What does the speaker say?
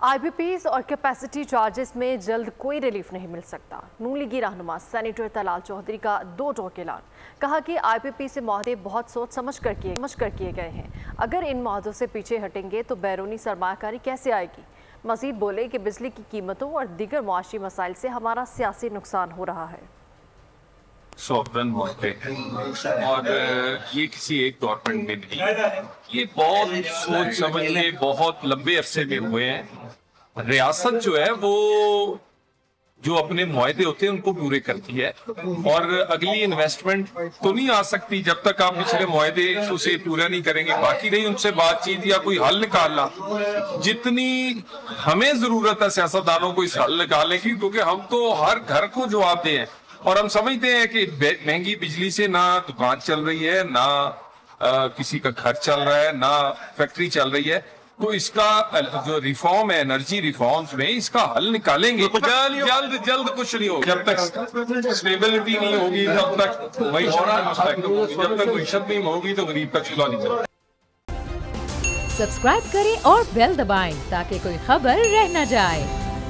IPPs और capacity charges में जल्द कोई रिलीफ नहीं मिल सकता। नून लीगी रहनुमा सेनेटर तलाल चौधरी का दो टोक ऐलान। कहा कि आईपीपी से मुआहदे बहुत सोच समझ कर किए गए हैं। अगर इन मुआहदों से पीछे हटेंगे तो बैरूनी सरमायाकारी कैसे आएगी। मजीद बोले कि बिजली की कीमतों और दीगर मुआशी मसाइल से हमारा सियासी नुकसान हो रहा है। सॉवरन होते हैं और ये किसी एक गवर्नमेंट में नहीं, ये बहुत सोच समझने बहुत लंबे अरसे में हुए हैं। रियासत जो है वो जो अपने मुआहदे होते हैं उनको पूरे करती है और अगली इन्वेस्टमेंट तो नहीं आ सकती जब तक आप पिछले मुआहदे उसे पूरा नहीं करेंगे। बाकी रही उनसे बातचीत या कोई हल निकालना, जितनी हमें जरूरत है सियासतदानों को इस हल निकालने की, क्योंकि हम तो हर घर को जवाब दें और हम समझते हैं कि महंगी बिजली से ना दुकान चल रही है, ना किसी का घर चल रहा है, ना फैक्ट्री चल रही है। तो इसका जो रिफॉर्म है, एनर्जी रिफॉर्म्स में इसका हल निकालेंगे। जल्द कुछ नहीं होगा जब तक स्टेबिलिटी नहीं होगी, तब तक जब तक मीशत नहीं होगी तो गरीब का चूल्हा नहीं चलेगा। सब्सक्राइब करें और बेल दबाएं ताकि कोई खबर रह न जाए।